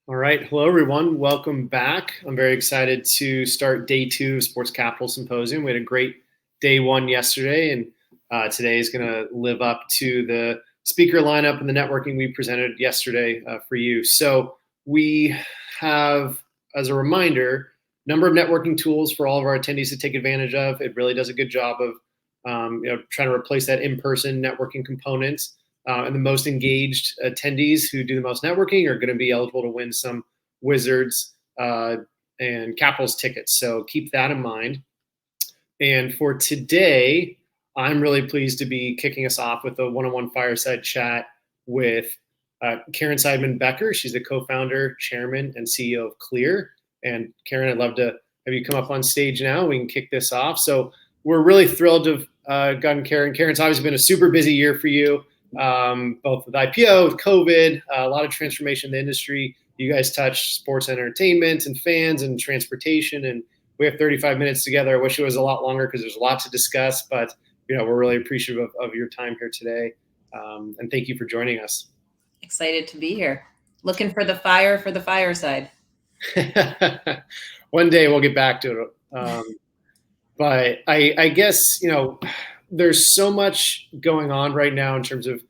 All right. Hello, everyone. Welcome back. I'm very excited to start day 2 of Sports Capital Symposium. We had a great day 1 yesterday, and today is going to live up to the speaker lineup and the networking we presented yesterday for you. So we have, as a reminder, a number of networking tools for all of our attendees to take advantage of. It really does a good job of trying to replace that in-person networking component. And the most engaged attendees who do the most networking are going to be eligible to win some Wizards and Capitals tickets. So keep that in mind. And for today, I'm really pleased to be kicking us off with a one-on-one fireside chat with Caryn Seidman Becker. She's the co-founder, chairman, and CEO of Clear. And Caryn, I'd love to have you come up on stage now. We can kick this off. So we're really thrilled to have gotten Caryn. Caryn's obviously been a super busy year for you. Both with IPO, with COVID, a lot of transformation in the industry. You guys touch sports and entertainment and fans and transportation, and we have 35 minutes together. I wish it was a lot longer because there's a lot to discuss, but we're really appreciative of your time here today, and thank you for joining us. Excited to be here. Looking for the fireside. One day we'll get back to it. But I guess, there's so much going on right now in terms of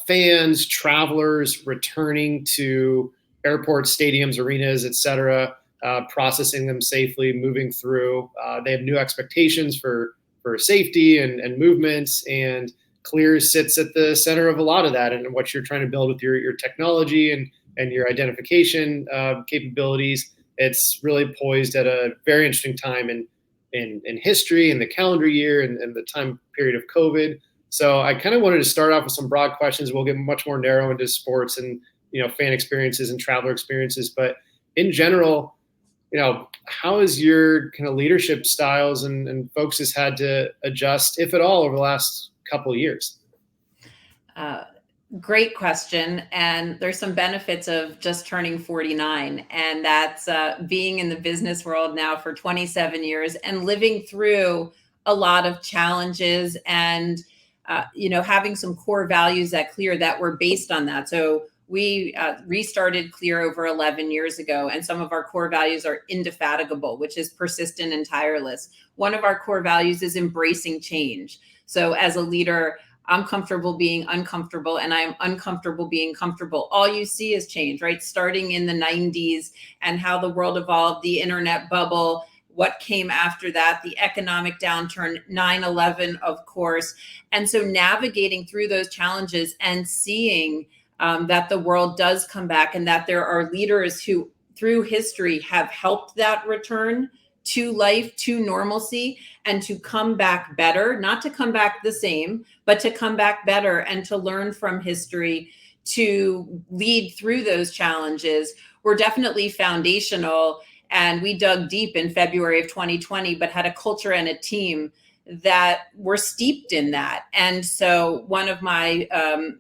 fans, travelers returning to airports, stadiums, arenas, et cetera, processing them safely, moving through. They have new expectations for safety and movements, and Clear sits at the center of a lot of that and what you're trying to build with your technology and your identification capabilities. It's really poised at a very interesting time in history, in the calendar year, and the time period of COVID. So I kind of wanted to start off with some broad questions. We'll get much more narrow into sports and fan experiences and traveler experiences. But in general, how has your kind of leadership styles and folks has had to adjust, if at all, over the last couple of years? Great question. And there's some benefits of just turning 49. And that's being in the business world now for 27 years and living through a lot of challenges and, having some core values at Clear that were based on that. So we restarted Clear over 11 years ago, and some of our core values are indefatigable, which is persistent and tireless. One of our core values is embracing change. So as a leader, I'm comfortable being uncomfortable, and I'm uncomfortable being comfortable. All you see is change, right? Starting in the 90s and how the world evolved, the internet bubble, what came after that, the economic downturn, 9/11, of course. And so navigating through those challenges and seeing that the world does come back and that there are leaders who through history have helped that return to life, to normalcy, and to come back better, not to come back the same, but to come back better and to learn from history, to lead through those challenges, were definitely foundational. And we dug deep in February of 2020, but had a culture and a team that were steeped in that. And so one of my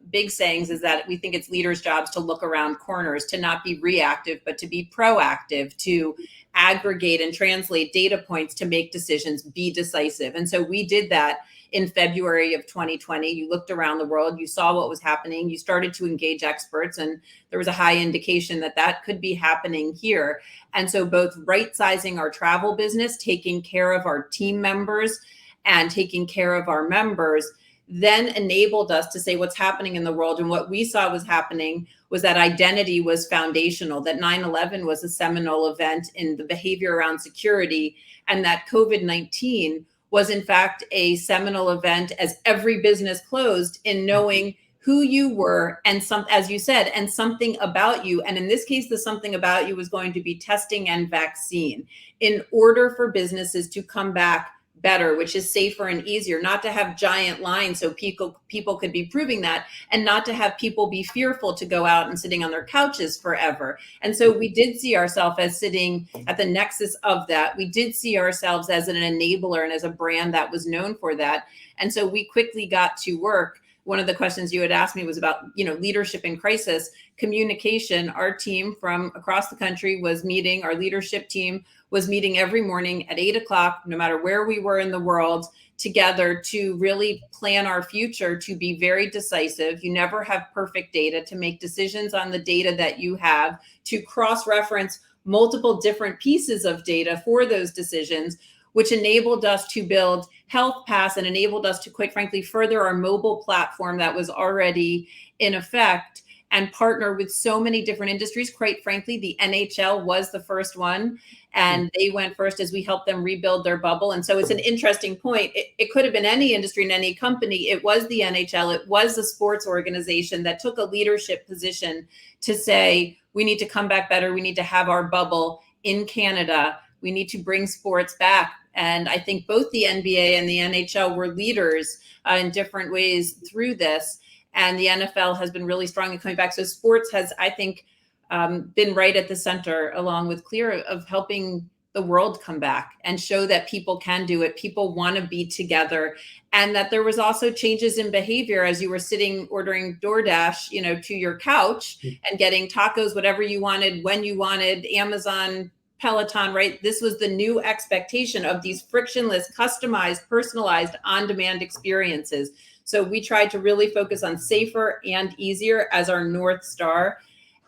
big sayings is that we think it's leaders' jobs to look around corners, to not be reactive, but to be proactive, to aggregate and translate data points to make decisions, be decisive. And so we did that in February of 2020. You looked around the world, you saw what was happening, you started to engage experts, and there was a high indication that that could be happening here. And so both right-sizing our travel business, taking care of our team members, and taking care of our members, then enabled us to say what's happening in the world. And what we saw was happening was that identity was foundational, that 9/11 was a seminal event in the behavior around security, and that COVID-19 was in fact a seminal event as every business closed in knowing who you were and as you said, and something about you. And in this case, the something about you was going to be testing and vaccine in order for businesses to come back better, which is safer and easier, not to have giant lines so people could be proving that, and not to have people be fearful to go out and sitting on their couches forever. And so we did see ourselves as sitting at the nexus of that. We did see ourselves as an enabler and as a brand that was known for that. And so we quickly got to work one of the questions you had asked me was about, leadership in crisis, communication. Our team from across the country was meeting, our leadership team was meeting every morning at 8 o'clock, no matter where we were in the world, together to really plan our future, to be very decisive. You never have perfect data, to make decisions on the data that you have, to cross-reference multiple different pieces of data for those decisions, which enabled us to build Health Pass and enabled us to, quite frankly, further our mobile platform that was already in effect and partner with so many different industries. Quite frankly, the NHL was the first one, and they went first as we helped them rebuild their bubble. And so it's an interesting point. It could have been any industry and any company. It was the NHL. It was a sports organization that took a leadership position to say, we need to come back better. We need to have our bubble in Canada. We need to bring sports back. And I think both the NBA and the NHL were leaders in different ways through this. And the NFL has been really strong in coming back. So sports has, I think, been right at the center, along with Clear, of helping the world come back and show that people can do it. People want to be together. And that there was also changes in behavior as you were sitting ordering DoorDash, to your couch and getting tacos, whatever you wanted, when you wanted, Amazon, Peloton, right? This was the new expectation of these frictionless, customized, personalized, on-demand experiences. So we tried to really focus on safer and easier as our North Star.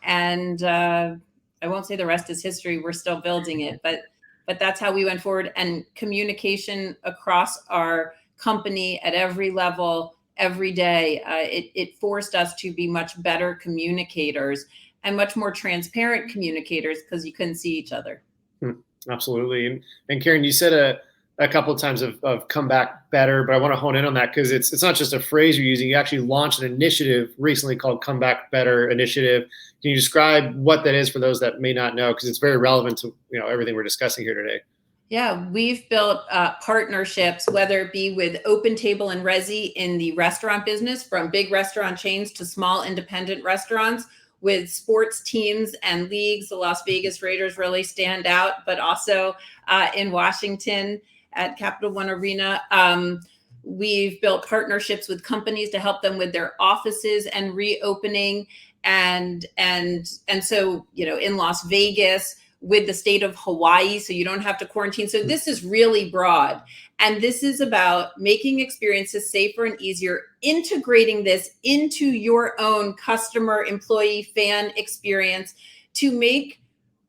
And I won't say the rest is history. We're still building it, but that's how we went forward. And communication across our company at every level, every day, it forced us to be much better communicators and much more transparent communicators, because you couldn't see each other. Absolutely. And Caryn, you said a couple of times of come back better, but I want to hone in on that because it's not just a phrase you're using. You actually launched an initiative recently called Come Back Better Initiative. Can you describe what that is for those that may not know? Because it's very relevant to everything we're discussing here today. Yeah, we've built partnerships, whether it be with Open Table and Resi in the restaurant business, from big restaurant chains to small independent restaurants, with sports teams and leagues. The Las Vegas Raiders really stand out, but also in Washington at Capital One Arena. We've built partnerships with companies to help them with their offices and reopening. And so, in Las Vegas, with the state of Hawaii, so you don't have to quarantine. So this is really broad. And this is about making experiences safer and easier, integrating this into your own customer, employee, fan experience to make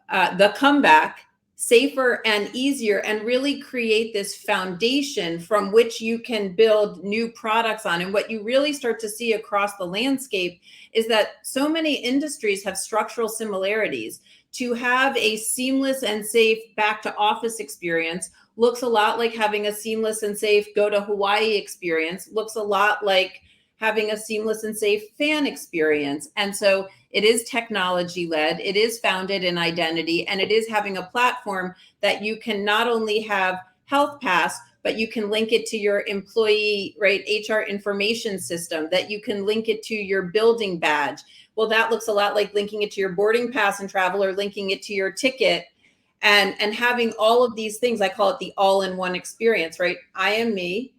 the comeback safer and easier, and really create this foundation from which you can build new products on. And what you really start to see across the landscape is that so many industries have structural similarities. To have a seamless and safe back to office experience looks a lot like having a seamless and safe go to Hawaii experience, looks a lot like having a seamless and safe fan experience. And so it is technology led, it is founded in identity, and it is having a platform that you can not only have Health Pass, but you can link it to your employee, right, HR information system, that you can link it to your building badge. Well, that looks a lot like linking it to your boarding pass and travel, or linking it to your ticket, and having all of these things. I call it the all-in-one experience, right? I am me,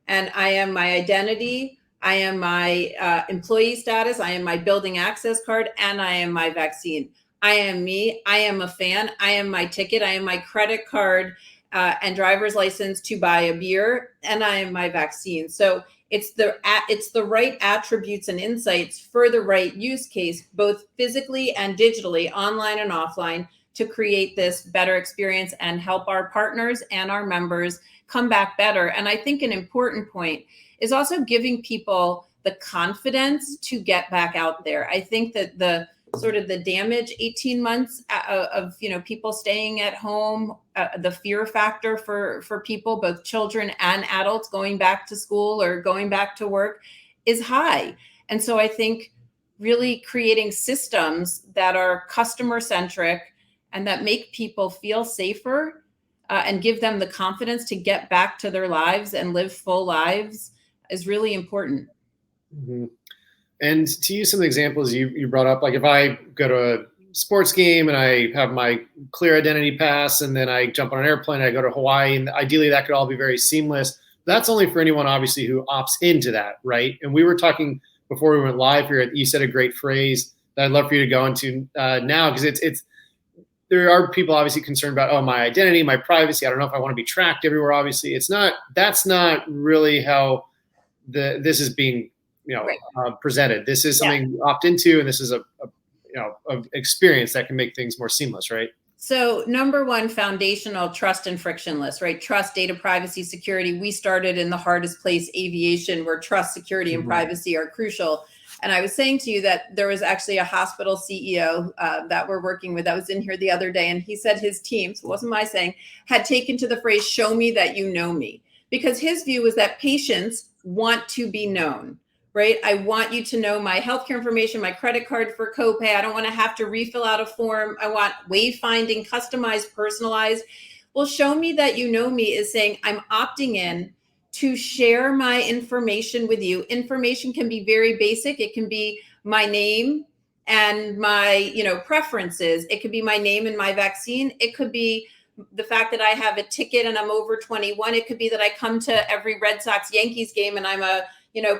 and I am my identity, I am my employee status, I am my building access card, and I am my vaccine. I am me, I am a fan, I am my ticket, I am my credit card and driver's license to buy a beer, and I am my vaccine. So it's the right attributes and insights for the right use case, both physically and digitally, online and offline, to create this better experience and help our partners and our members come back better. And I think an important point is also giving people the confidence to get back out there. I think that the sort of the damage 18 months of people staying at home, the fear factor for people, both children and adults, going back to school or going back to work is high. And so I think really creating systems that are customer centric and that make people feel safer and give them the confidence to get back to their lives and live full lives is really important. Mm-hmm. And to use some of the examples you brought up, like if I go to a sports game and I have my Clear identity pass and then I jump on an airplane, I go to Hawaii, and ideally that could all be very seamless. That's only for anyone obviously who opts into that, right? And we were talking before we went live here. You said a great phrase that I'd love for you to go into now, because it's there are people obviously concerned about, oh, my identity, my privacy. I don't know if I want to be tracked everywhere. Obviously, that's not really how this is being Right. presented. This is something you opt into, and this is a experience that can make things more seamless, right? So number one, foundational, trust and frictionless, right? Trust, data privacy, security. We started in the hardest place, aviation, where trust, security, and privacy are crucial. And I was saying to you that there was actually a hospital CEO that we're working with that was in here the other day. And he said his team, so it wasn't my saying, had taken to the phrase, show me that you know me. Because his view was that patients want to be known. Right? I want you to know my healthcare information, my credit card for copay. I don't want to have to refill out a form. I want wayfinding, customized, personalized. Well, show me that you know me is saying I'm opting in to share my information with you. Information can be very basic. It can be my name and my, preferences. It could be my name and my vaccine. It could be the fact that I have a ticket and I'm over 21. It could be that I come to every Red Sox Yankees game and I'm a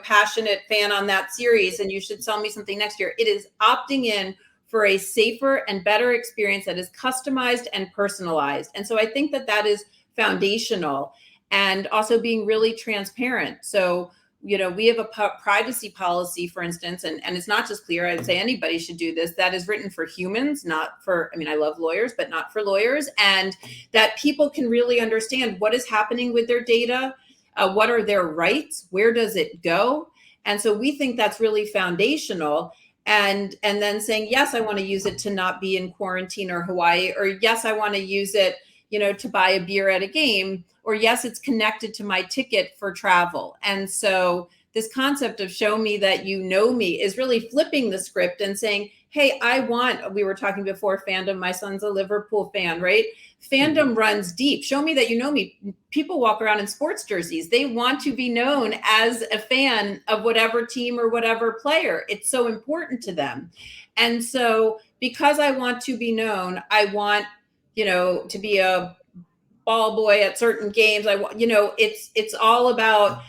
passionate fan on that series, and you should sell me something next year. It is opting in for a safer and better experience that is customized and personalized. And so I think that is foundational, and also being really transparent. So, we have a privacy policy, for instance, and it's not just clear. I'd say anybody should do this. That is written for humans, not for, I love lawyers, but not for lawyers. And that people can really understand what is happening with their data. What are their rights? Where does it go? And so we think that's really foundational. And then saying, yes, I want to use it to not be in quarantine or Hawaii, or yes, I want to use it, to buy a beer at a game, or yes, it's connected to my ticket for travel. And so this concept of show me that you know me is really flipping the script and saying, hey, we were talking before fandom, my son's a Liverpool fan, right? Fandom runs deep. Show me that you know me. People walk around in sports jerseys. They want to be known as a fan of whatever team or whatever player. It's so important to them. And so because I want to be known, I want, to be a ball boy at certain games. I want, it's all about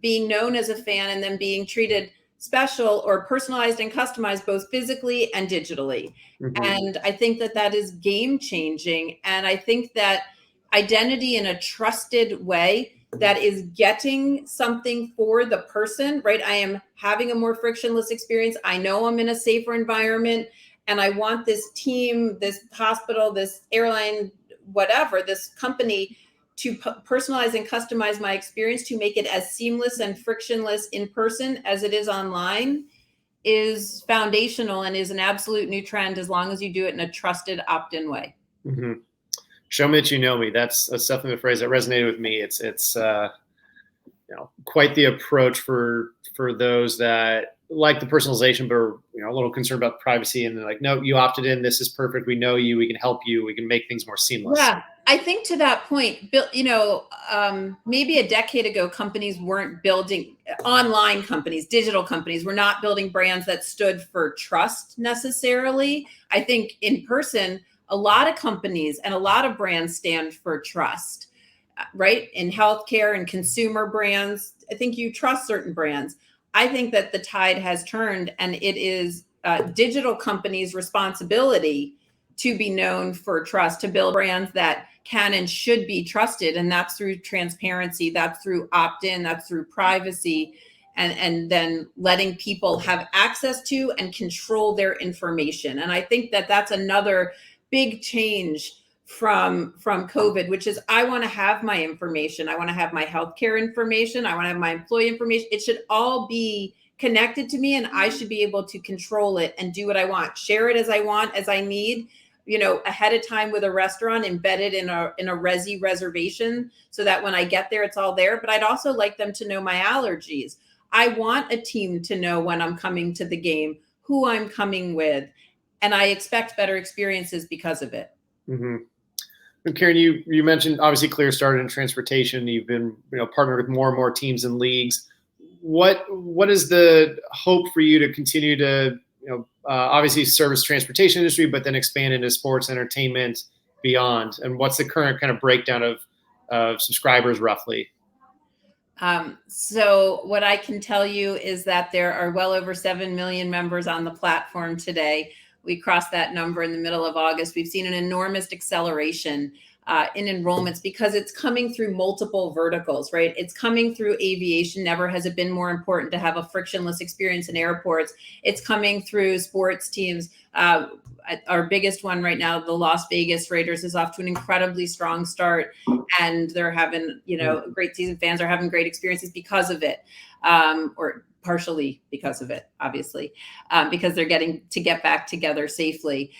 being known as a fan and then being treated special or personalized and customized both physically and digitally. And I think that is game changing. And I think that identity in a trusted way that is getting something for the person, right? I am having a more frictionless experience. I know I'm in a safer environment, and I want this team, this hospital, this airline, whatever, this company to personalize and customize my experience to make it as seamless and frictionless in person as it is online is foundational and is an absolute new trend, as long as you do it in a trusted opt-in way. Show me that you know me. That's definitely the phrase that resonated with me. It's quite the approach for those that like the personalization, but are a little concerned about privacy, and they're like, no, you opted in. This is perfect. We know you. We can help you. We can make things more seamless. Yeah, I think to that point, maybe a decade ago, companies weren't building online companies, digital companies were not building brands that stood for trust necessarily. I think in person, a lot of companies and a lot of brands stand for trust, right? In healthcare and consumer brands, I think you trust certain brands. I think that the tide has turned, and it is digital companies' responsibility to be known for trust, to build brands that can and should be trusted. And that's through transparency, that's through opt-in, that's through privacy, and then letting people have access to and control their information. And I think that's another big change from COVID, which is I want to have my information. I want to have my healthcare information. I want to have my employee information. It should all be connected to me, and I should be able to control it and do what I want, share it as I want, as I need, ahead of time with a restaurant embedded in a Resi reservation, so that when I get there, it's all there. But I'd also like them to know my allergies. I want a team to know when I'm coming to the game, who I'm coming with, and I expect better experiences because of it. And Caryn, you mentioned obviously Clear started in transportation. You've been partnered with more and more teams and leagues. What is the hope for you to continue to obviously service transportation industry, but then expand into sports, entertainment, beyond? And what's the current kind of breakdown of subscribers roughly? So what I can tell you is that there are well over 7 million members on the platform today. We crossed that number in the middle of August. We've seen an enormous acceleration in enrollments because it's coming through multiple verticals, right? It's coming through aviation. Never has it been more important to have a frictionless experience in airports. It's coming through sports teams. Our biggest one right now, the Las Vegas Raiders, is off to an incredibly strong start, and they're having, a great season. Fans are having great experiences because of it, or partially because of it, obviously, because they're getting to get back together safely.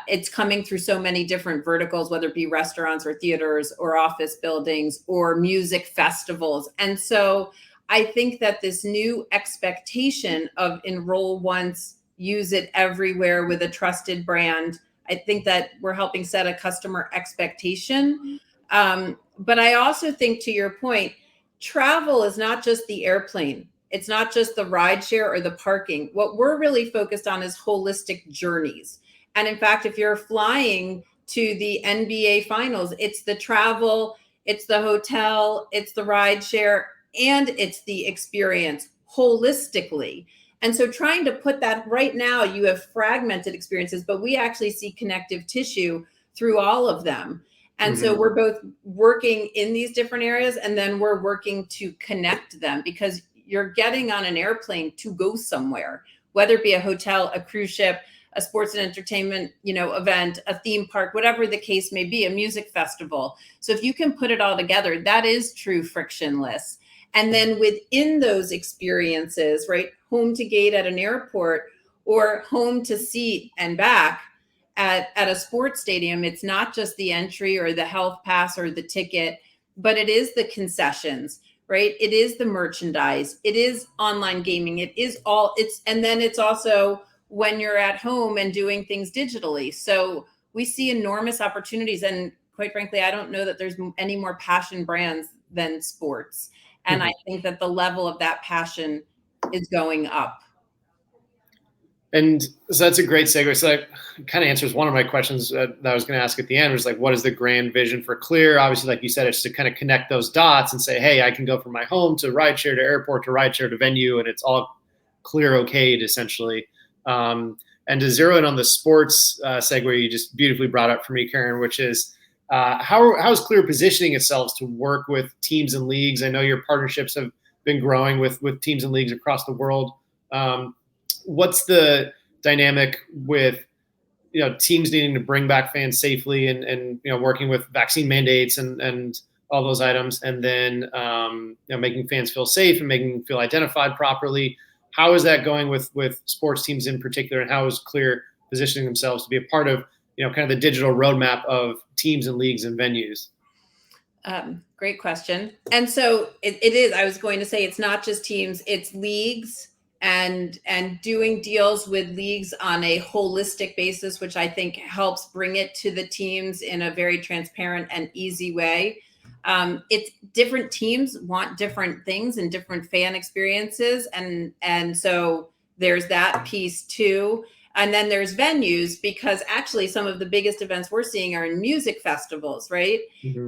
It's coming through so many different verticals, whether it be restaurants or theaters or office buildings or music festivals. And so I think that this new expectation of enroll once, use it everywhere with a trusted brand, I think that we're helping set a customer expectation. But I also think, to your point, travel is not just the airplane. It's not just the ride share or the parking. What we're really focused on is holistic journeys. And in fact, if you're flying to the NBA finals, it's the travel, it's the hotel, it's the ride share, and it's the experience holistically. And so trying to put that, right now, you have fragmented experiences, but we actually see connective tissue through all of them. And so we're both working in these different areas, and then we're working to connect them, because you're getting on an airplane to go somewhere, whether it be a hotel, a cruise ship, a sports and entertainment, event, a theme park, whatever the case may be, a music festival. So if you can put it all together, that is true frictionless. And then within those experiences, right, home to gate at an airport or home to seat and back at a sports stadium, it's not just the entry or the health pass or the ticket, but it is the concessions, right? It is the merchandise. It is online gaming. It is and then it's also when you're at home and doing things digitally. So we see enormous opportunities. And quite frankly, I don't know that there's any more passion brands than sports. And I think that the level of that passion is going up. And so that's a great segue. So that kind of answers one of my questions that I was going to ask at the end, was like, what is the grand vision for Clear? Obviously, like you said, it's to kind of connect those dots and say, hey, I can go from my home to rideshare to airport to rideshare to venue, and it's all Clear okayed, essentially. And to zero in on the sports segue you just beautifully brought up for me, Caryn, which is how is Clear positioning itself to work with teams and leagues? I know your partnerships have been growing with teams and leagues across the world. What's the dynamic with teams needing to bring back fans safely and working with vaccine mandates and all those items, and then making fans feel safe and making them feel identified properly? How is that going with sports teams in particular, and how is Clear positioning themselves to be a part of kind of the digital roadmap of teams and leagues and venues? Great question. And so it is, I was going to say, it's not just teams, it's leagues, and doing deals with leagues on a holistic basis, which I think helps bring it to the teams in a very transparent and easy way. It's different teams want different things and different fan experiences. And so there's that piece too. And then there's venues, because actually some of the biggest events we're seeing are in music festivals, right?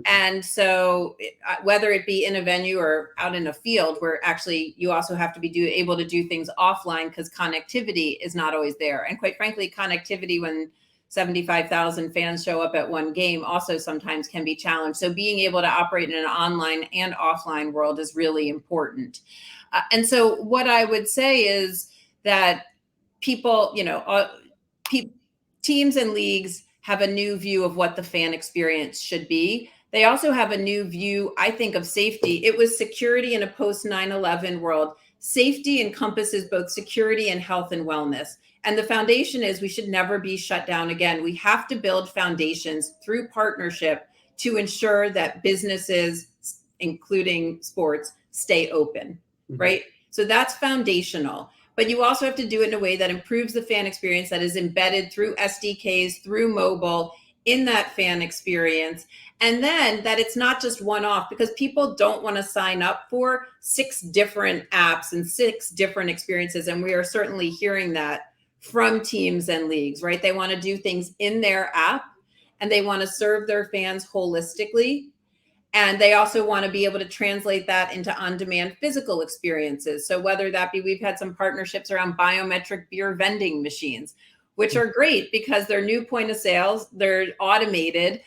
And so whether it be in a venue or out in a field, where actually you also have to be able to do things offline, because connectivity is not always there. And quite frankly, connectivity when 75,000 fans show up at one game also sometimes can be challenged. So being able to operate in an online and offline world is really important. And so what I would say is that people, teams and leagues have a new view of what the fan experience should be. They also have a new view, I think, of safety. It was security in a post 9/11 world. Safety encompasses both security and health and wellness. And the foundation is we should never be shut down again. We have to build foundations through partnership to ensure that businesses, including sports, stay open, right? So that's foundational. But you also have to do it in a way that improves the fan experience, that is embedded through SDKs, through mobile, in that fan experience. And then that it's not just one-off, because people don't want to sign up for 6 different apps and 6 different experiences. And we are certainly hearing that from teams and leagues, right? They want to do things in their app, and they want to serve their fans holistically. And they also want to be able to translate that into on-demand physical experiences. So whether that be, we've had some partnerships around biometric beer vending machines, which are great because they're new point of sales, they're automated,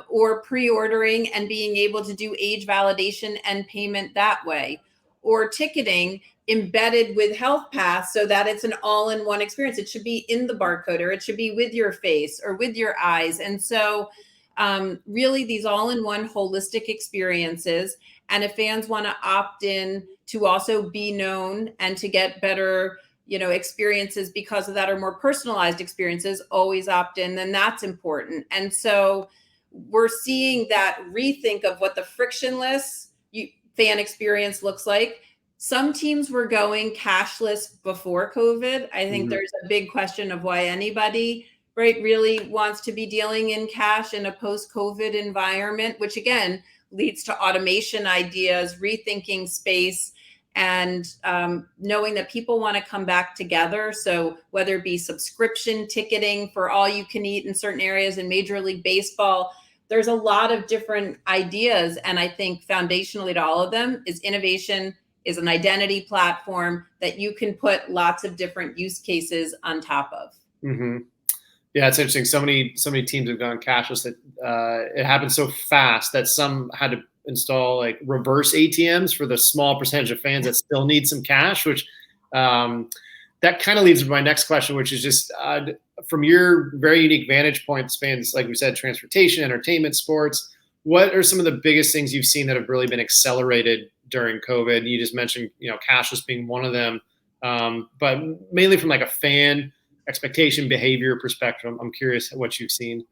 or pre-ordering and being able to do age validation and payment that way, or ticketing embedded with Health Pass so that it's an all-in-one experience. It should be in the barcode, or it should be with your face or with your eyes. And so really these all-in-one holistic experiences. And if fans want to opt in to also be known and to get better, experiences because of that, or more personalized experiences, always opt in, then that's important. And so we're seeing that rethink of what the frictionless fan experience looks like. Some teams were going cashless before COVID. I think there's a big question of why anybody, right, really wants to be dealing in cash in a post-COVID environment, which again leads to automation ideas, rethinking space, and knowing that people want to come back together. So whether it be subscription ticketing for all you can eat in certain areas in Major League Baseball, there's a lot of different ideas. And I think foundationally to all of them is innovation, is an identity platform that you can put lots of different use cases on top of. Mm-hmm. Yeah, it's interesting. So many teams have gone cashless that it happened so fast that some had to install like reverse ATMs for the small percentage of fans that still need some cash, which that kind of leads to my next question, which is just from your very unique vantage point, spans, like we said, transportation, entertainment, sports. What are some of the biggest things you've seen that have really been accelerated during COVID? You just mentioned, cashless being one of them, but mainly from like a fan expectation, behavior perspective. I'm curious what you've seen.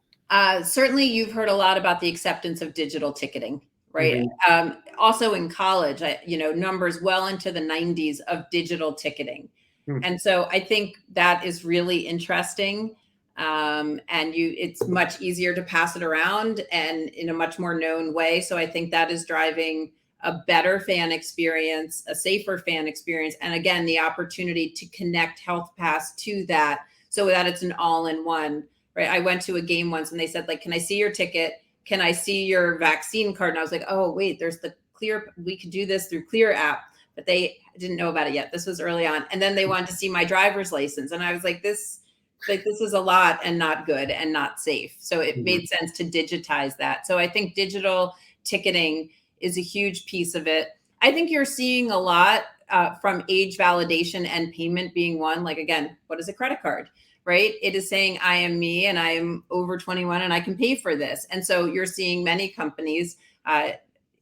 Certainly, you've heard a lot about the acceptance of digital ticketing, right? Mm-hmm. Also in college, numbers well into the 90s of digital ticketing. Mm-hmm. And so I think that is really interesting. And it's much easier to pass it around and in a much more known way. So I think that is driving a better fan experience, a safer fan experience. And again, the opportunity to connect Health Pass to that so that it's an all-in-one, right? I went to a game once and they said, like, can I see your ticket? Can I see your vaccine card? And I was like, oh, wait, there's the Clear. We could do this through Clear app, but they didn't know about it yet. This was early on. And then they wanted to see my driver's license. And I was like, this is a lot and not good and not safe. So it made sense to digitize that. So I think digital ticketing is a huge piece of it. I think you're seeing a lot from age validation and payment being one. Like, again, what is a credit card, right? It is saying I am me and I am over 21 and I can pay for this. And so you're seeing many companies,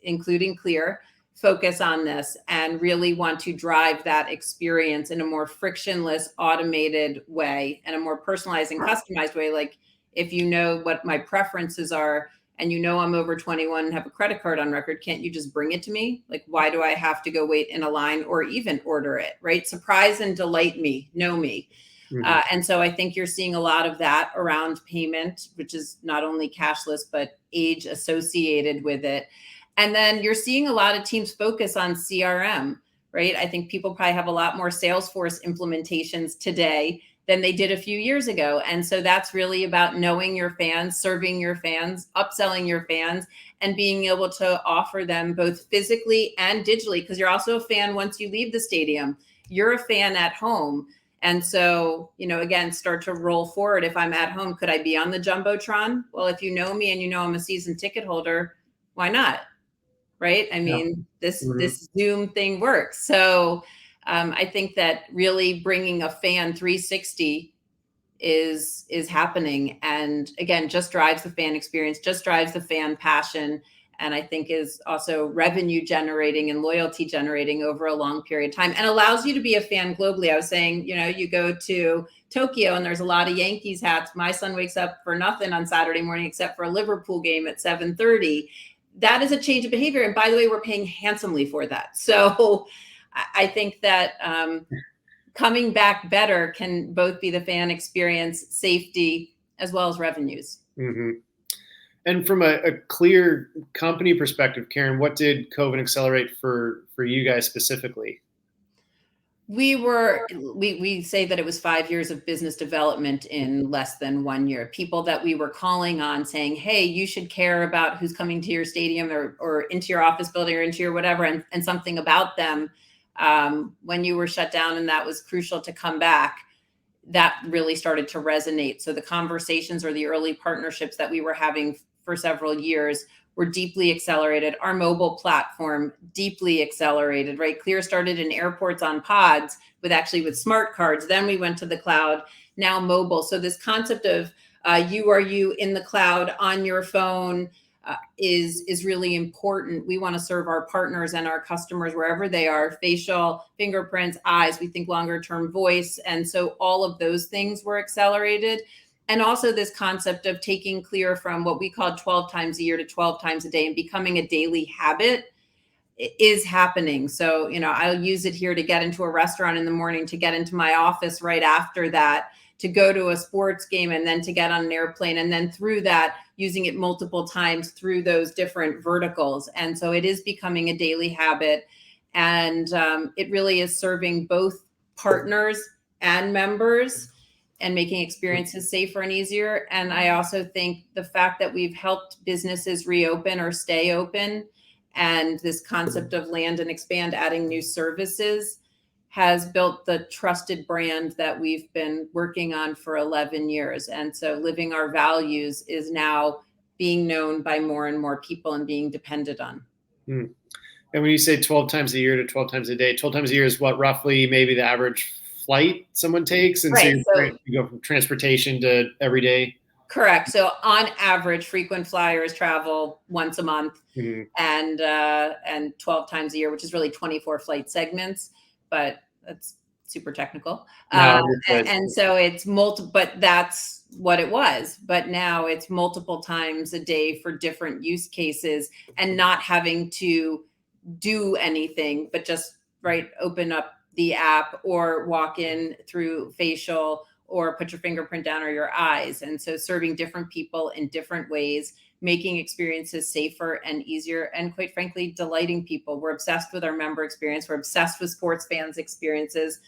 including Clear, focus on this and really want to drive that experience in a more frictionless, automated way and a more personalized and customized way. Like, if you know what my preferences are, and I'm over 21 and have a credit card on record, can't you just bring it to me? Like, why do I have to go wait in a line or even order it, right? Surprise and delight me, know me. Mm-hmm. And so I think you're seeing a lot of that around payment, which is not only cashless, but age associated with it. And then you're seeing a lot of teams focus on CRM, right? I think people probably have a lot more Salesforce implementations today than they did a few years ago. And so that's really about knowing your fans, serving your fans, upselling your fans, and being able to offer them both physically and digitally, because you're also a fan once you leave the stadium. You're a fan at home. And so, again, start to roll forward. If I'm at home, could I be on the Jumbotron? Well, if you know me and I'm a season ticket holder, why not? Right? I mean, this Zoom thing works. So I think that really bringing a fan 360 is happening. And again, just drives the fan experience, just drives the fan passion. And I think is also revenue generating and loyalty generating over a long period of time, and allows you to be a fan globally. I was saying, you go to Tokyo and there's a lot of Yankees hats. My son wakes up for nothing on Saturday morning except for a Liverpool game at 7:30. That is a change of behavior. And by the way, we're paying handsomely for that. So I think that coming back better can both be the fan experience, safety, as well as revenues. Mm-hmm. And from a Clear company perspective, Caryn, what did COVID accelerate for you guys specifically? We say that it was 5 years of business development in less than 1 year. People that we were calling on saying, hey, you should care about who's coming to your stadium or into your office building or into your whatever, and something about them when you were shut down, and that was crucial to come back. That really started to resonate. So the conversations or the early partnerships that we were having for several years were deeply accelerated. Our mobile platform deeply accelerated, right? Clear started in airports on pods with smart cards. Then we went to the cloud, now mobile. So this concept of you in the cloud on your phone is really important. We want to serve our partners and our customers wherever they are, facial, fingerprints, eyes, we think longer term voice. And so all of those things were accelerated. And also this concept of taking Clear from what we call 12 times a year to 12 times a day and becoming a daily habit is happening. So, I'll use it here to get into a restaurant in the morning, to get into my office right after that, to go to a sports game, and then to get on an airplane. And then through that, using it multiple times through those different verticals. And so it is becoming a daily habit. And it really is serving both partners and members and making experiences safer and easier. And I also think the fact that we've helped businesses reopen or stay open, and this concept of land and expand, adding new services, has built the trusted brand that we've been working on for 11 years. And so living our values is now being known by more and more people and being depended on. Hmm. And when you say 12 times a year to 12 times a day, 12 times a year is what roughly maybe the average flight someone takes? And right. So you go from transportation to every day? Correct. So on average, frequent flyers travel once a month, mm-hmm. and 12 times a year, which is really 24 flight segments, but that's super technical. No, and so it's multiple, but that's what it was. But now it's multiple times a day for different use cases, and not having to do anything, but just open up the app or walk in through facial or put your fingerprint down or your eyes. And so serving different people in different ways, making experiences safer and easier, and quite frankly, delighting people. We're obsessed with our member experience. We're obsessed with sports fans' experiences.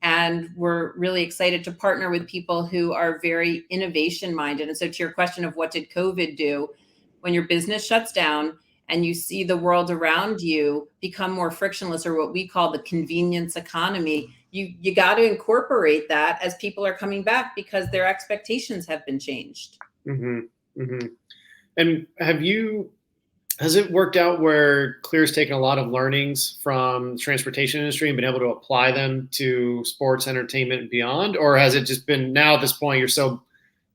And we're really excited to partner with people who are very innovation minded. And so to your question of what did COVID do, when your business shuts down and you see the world around you become more frictionless, or what we call the convenience economy, you got to incorporate that as people are coming back, because their expectations have been changed. Mm-hmm. Mm-hmm. And has it worked out where Clear's taken a lot of learnings from the transportation industry and been able to apply them to sports, entertainment, and beyond? Or has it just been, now at this point, you're so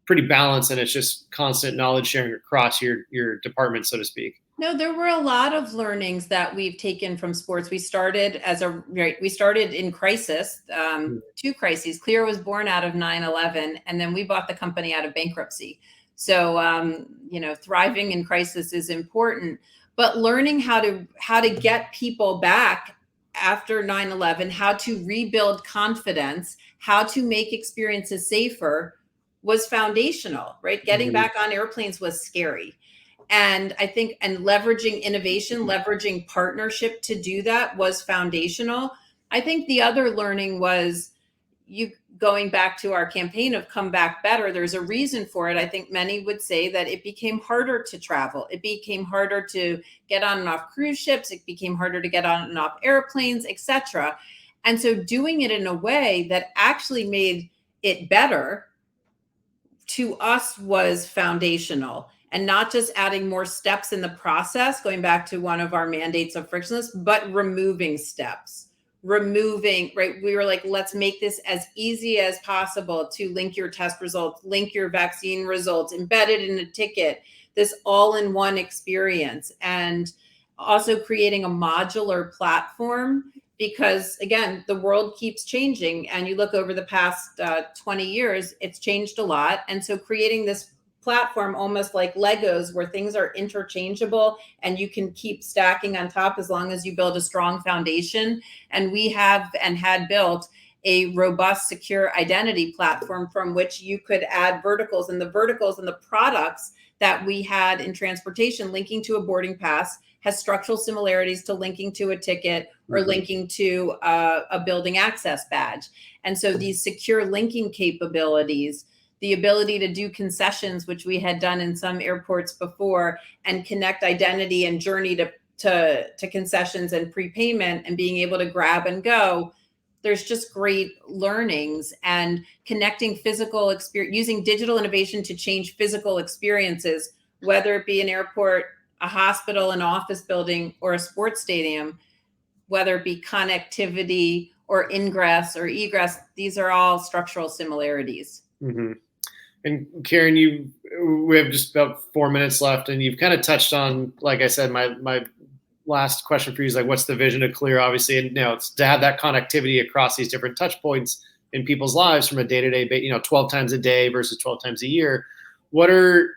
pretty balanced and it's just constant knowledge sharing across your department, so to speak? No, there were a lot of learnings that we've taken from sports. We started in crisis, two crises. Clear was born out of 9/11, and then we bought the company out of bankruptcy. So, thriving in crisis is important, but learning how to get people back after 9/11, how to rebuild confidence, how to make experiences safer was foundational, right? Getting back on airplanes was scary. And I think, and leveraging innovation, leveraging partnership to do that was foundational. I think the other learning was going back to our campaign of Come Back Better. There's a reason for it. I think many would say that it became harder to travel. It became harder to get on and off cruise ships. It became harder to get on and off airplanes, etc. And so doing it in a way that actually made it better to us was foundational. And not just adding more steps in the process, going back to one of our mandates of frictionless, but removing steps. We were like, let's make this as easy as possible to link your test results, link your vaccine results, embedded in a ticket, this all-in-one experience. And also creating a modular platform, because again, the world keeps changing, and you look over the past 20 years, it's changed a lot. And so creating this platform, almost like Legos, where things are interchangeable and you can keep stacking on top as long as you build a strong foundation. And we have and had built a robust, secure identity platform from which you could add verticals, and the verticals and the products that we had in transportation linking to a boarding pass has structural similarities to linking to a ticket or linking to a building access badge. And so these secure linking capabilities, the ability to do concessions, which we had done in some airports before, and connect identity and journey to concessions and prepayment and being able to grab and go, there's just great learnings. And connecting physical experience, using digital innovation to change physical experiences, whether it be an airport, a hospital, an office building, or a sports stadium, whether it be connectivity or ingress or egress, these are all structural similarities. Mm-hmm. And Caryn, we have just about 4 minutes left, and you've kind of touched on, like I said, my last question for you is like, what's the vision of Clear? Obviously, and it's to have that connectivity across these different touch points in people's lives from a day-to-day, 12 times a day versus 12 times a year. What are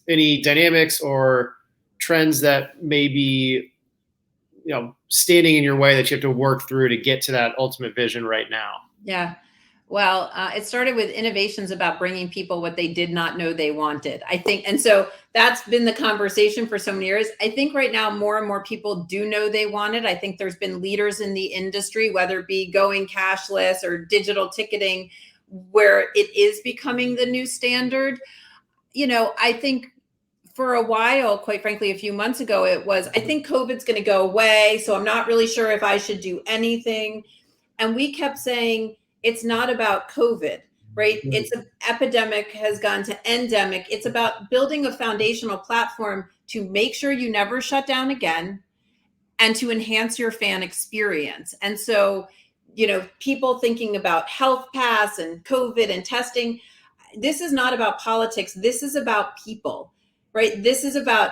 any dynamics or trends that may be, standing in your way that you have to work through to get to that ultimate vision right now? Yeah. Well, it started with innovations about bringing people what they did not know they wanted, I think. And so that's been the conversation for so many years. I think right now, more and more people do know they want it. I think there's been leaders in the industry, whether it be going cashless or digital ticketing, where it is becoming the new standard. I think for a while, quite frankly, a few months ago, it was, I think COVID's going to go away, so I'm not really sure if I should do anything. And we kept saying, it's not about COVID, right? It's an epidemic has gone to endemic. It's about building a foundational platform to make sure you never shut down again and to enhance your fan experience. And so, people thinking about health pass and COVID and testing, this is not about politics. This is about people, right? This is about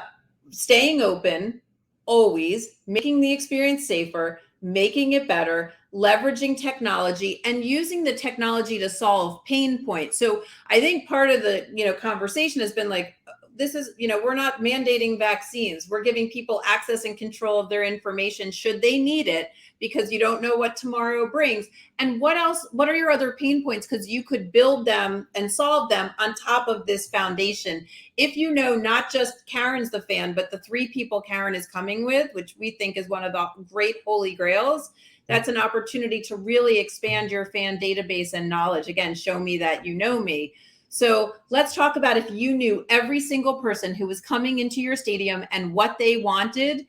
staying open, always making the experience safer, making it better, leveraging technology, and using the technology to solve pain points. So I think part of the conversation has been like, this is, we're not mandating vaccines. We're giving people access and control of their information should they need it, because you don't know what tomorrow brings. And what else? What are your other pain points? Because you could build them and solve them on top of this foundation. If not just Caryn's the fan, but the 3 people Caryn is coming with, which we think is one of the great holy grails, that's an opportunity to really expand your fan database and knowledge. Again, show me that you know me. So let's talk about, if you knew every single person who was coming into your stadium and what they wanted,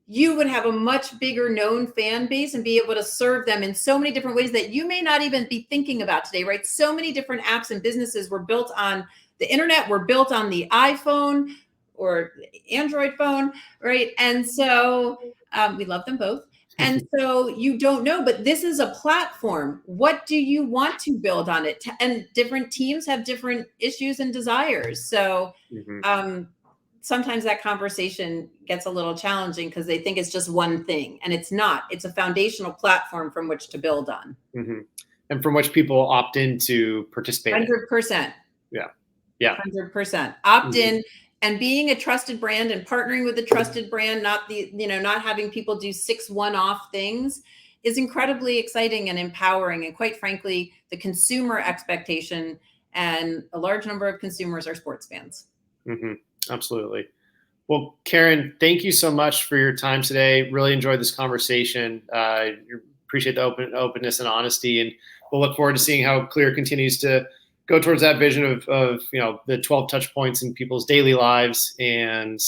you would have a much bigger known fan base and be able to serve them in so many different ways that you may not even be thinking about today, right? So many different apps and businesses were built on the internet, were built on the iPhone or Android phone, right? And so we love them both. And so you don't know, but this is a platform. What do you want to build on it? And different teams have different issues and desires. So sometimes that conversation gets a little challenging because they think it's just one thing, and it's not. It's a foundational platform from which to build on. And from which people opt in to participate. 100%. Yeah. 100%. Opt in. And being a trusted brand and partnering with a trusted brand, not having people do 6 one-off things, is incredibly exciting and empowering. And quite frankly, the consumer expectation, and a large number of consumers are sports fans. Absolutely. Well, Caryn, thank you so much for your time today. Really enjoyed this conversation. Appreciate the openness and honesty, and we'll look forward to seeing how Clear continues to go towards that vision of the 12 touch points in people's daily lives. And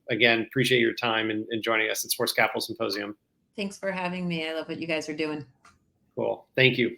again, appreciate your time and joining us at Sports Capital Symposium. Thanks for having me. I love what you guys are doing. Cool. Thank you.